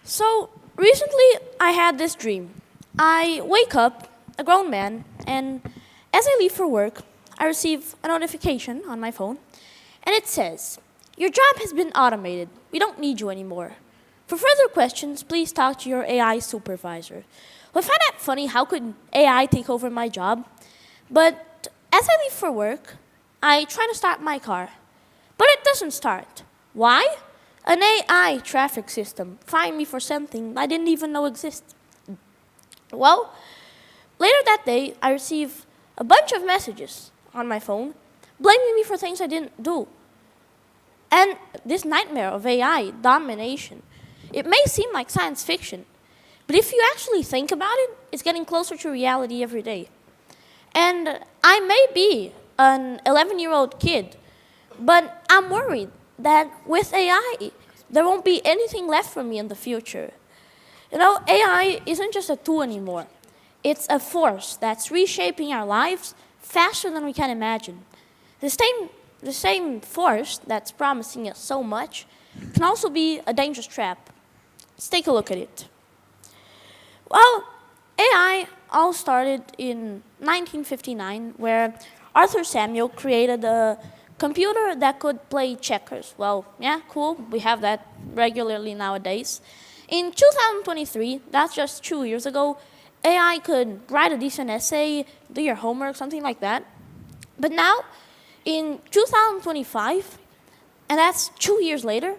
So recently I had this dream. I wake up, a grown man, and as I leave for work, I receive a notification on my phone, and it says, "Your job has been automated. We don't need you anymore. For further questions, please talk to your AI supervisor." Well, I find that funny. How could AI take over my job? But as I leave for work, I try to start my car, but it doesn't start. Why? An AI traffic system fined me for something I didn't even know existed. Well, later that day, I received a bunch of messages on my phone blaming me for things I didn't do. And this nightmare of AI domination, it may seem like science fiction, but if you actually think about it, it's getting closer to reality every day. And I may be an 11-year-old kid, but I'm worried that with AI, there won't be anything left for me in the future. You know, AI isn't just a tool anymore. It's a force that's reshaping our lives faster than we can imagine. The same force that's promising us so much can also be a dangerous trap. Let's take a look at it. Well, AI all started in 1959, where Arthur Samuel created a computer that could play checkers. Well, yeah, cool. We have that regularly nowadays. In 2023, that's just 2 years ago, AI could write a decent essay, do your homework, something like that. But now, in 2025, and that's 2 years later,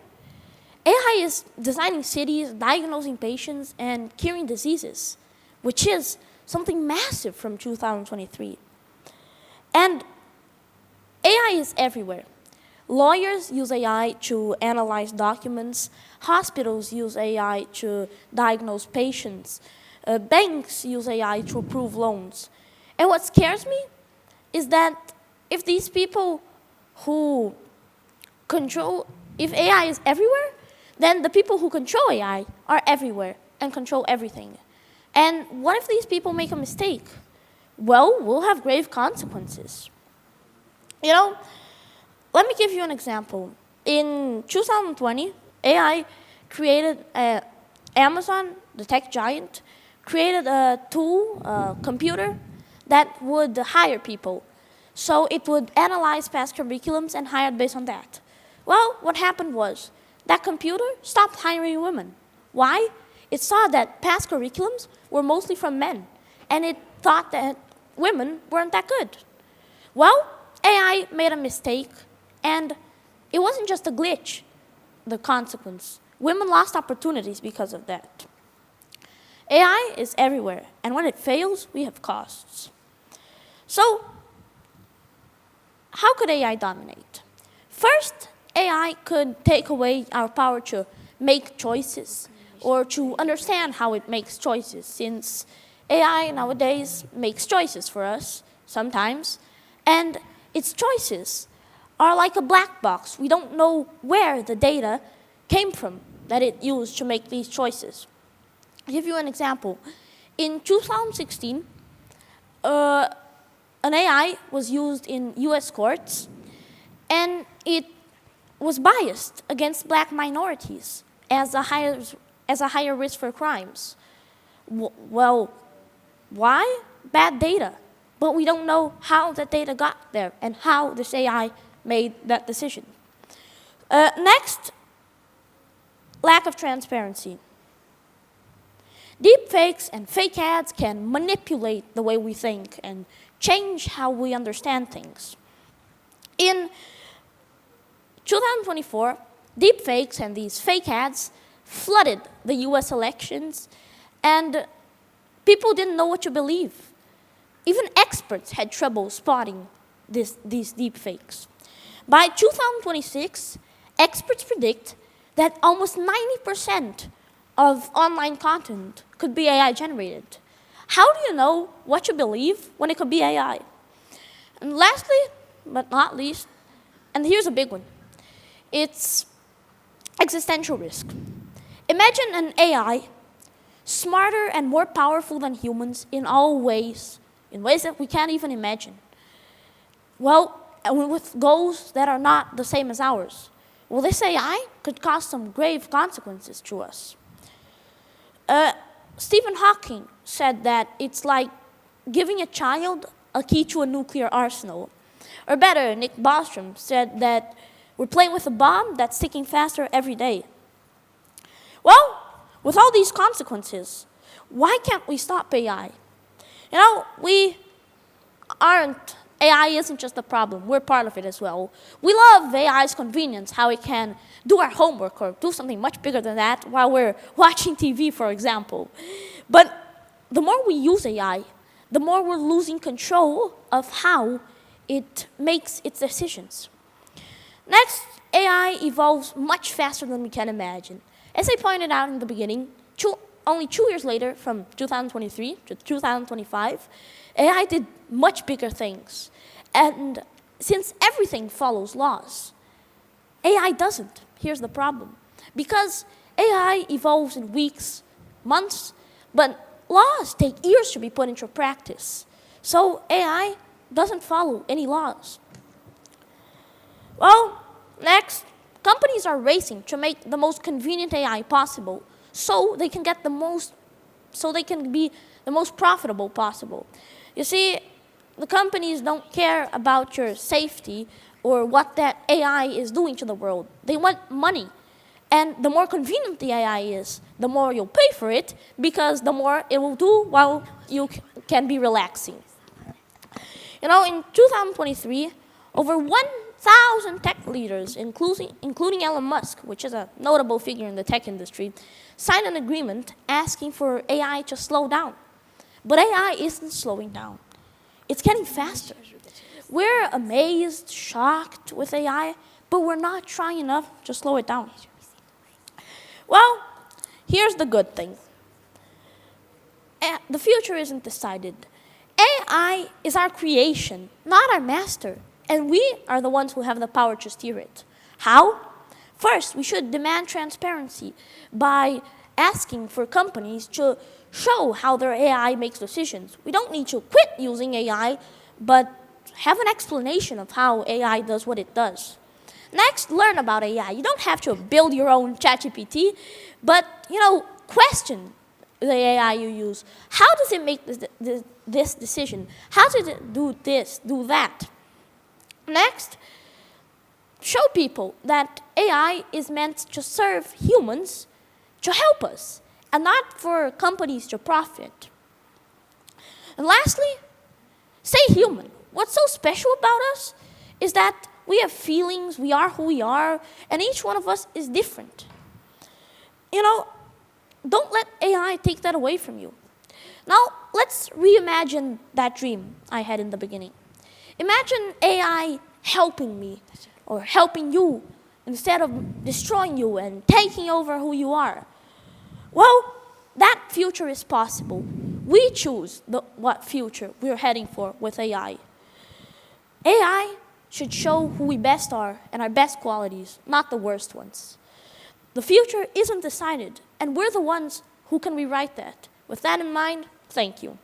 AI is designing cities, diagnosing patients, and curing diseases, which is something massive from 2023. And AI is everywhere. Lawyers use AI to analyze documents. Hospitals use AI to diagnose patients. Banks use AI to approve loans. And what scares me is that if these people who if AI is everywhere, then the people who control AI are everywhere and control everything. And what if these people make a mistake? Well, we'll have grave consequences. You know, let me give you an example. In 2020, AI created Amazon, the tech giant, created a tool, a computer, that would hire people. So it would analyze past curriculums and hire based on that. Well, what happened was that computer stopped hiring women. Why? It saw that past curriculums were mostly from men, and it thought that women weren't that good. Well, AI made a mistake, and it wasn't just a glitch, the consequence. Women lost opportunities because of that. AI is everywhere, and when it fails, we have costs. So, how could AI dominate? First, AI could take away our power to make choices or to understand how it makes choices, since AI nowadays makes choices for us sometimes, and its choices are like a black box. We don't know where the data came from that it used to make these choices. I'll give you an example. In 2016, an AI was used in US courts, and it was biased against black minorities as a higher risk for crimes. Well, why? Bad data. But we don't know how that data got there and how this AI made that decision. Next, lack of transparency. Deepfakes and fake ads can manipulate the way we think and change how we understand things. In 2024, deepfakes and these fake ads flooded the US elections, and people didn't know what to believe. Even experts had trouble spotting these deepfakes. By 2026, experts predict that almost 90% of online content could be AI generated. How do you know what to believe when it could be AI? And lastly, but not least, and here's a big one, it's existential risk. Imagine an AI smarter and more powerful than humans in all ways, in ways that we can't even imagine. Well, and with goals that are not the same as ours. Well, this AI could cause some grave consequences to us. Stephen Hawking said that it's like giving a child a key to a nuclear arsenal. Or better, Nick Bostrom said that we're playing with a bomb that's ticking faster every day. Well, with all these consequences, why can't we stop AI? You know, AI isn't just a problem, we're part of it as well. We love AI's convenience, how it can do our homework or do something much bigger than that while we're watching TV, for example. But the more we use AI, the more we're losing control of how it makes its decisions. Next, AI evolves much faster than we can imagine. As I pointed out in the beginning, only 2 years later, from 2023 to 2025, AI did much bigger things. And since everything follows laws, AI doesn't. Here's the problem. Because AI evolves in weeks, months, but laws take years to be put into practice. So AI doesn't follow any laws. Well, next, companies are racing to make the most convenient AI possible so they can be the most profitable possible. You see, the companies don't care about your safety or what that AI is doing to the world. They want money. And the more convenient the AI is, the more you'll pay for it, because the more it will do while you can be relaxing. You know, in 2023, over 1,000 tech leaders, including Elon Musk, which is a notable figure in the tech industry, signed an agreement asking for AI to slow down. But AI isn't slowing down. It's getting faster. We're amazed, shocked with AI, but we're not trying enough to slow it down. Well, here's the good thing. The future isn't decided. AI is our creation, not our master. And we are the ones who have the power to steer it. How? First, we should demand transparency by asking for companies to show how their AI makes decisions. We don't need to quit using AI, but have an explanation of how AI does what it does. Next, learn about AI. You don't have to build your own ChatGPT, but question the AI you use. How does it make this decision? How does it do this, do that? Next, show people that AI is meant to serve humans, to help us, and not for companies to profit. And lastly, stay human. What's so special about us is that we have feelings, we are who we are, and each one of us is different. Don't let AI take that away from you. Now, let's reimagine that dream I had in the beginning. Imagine AI helping me or helping you instead of destroying you and taking over who you are. Well, that future is possible. We choose what future we're heading for with AI. AI should show who we best are and our best qualities, not the worst ones. The future isn't decided, and we're the ones who can rewrite that. With that in mind, thank you.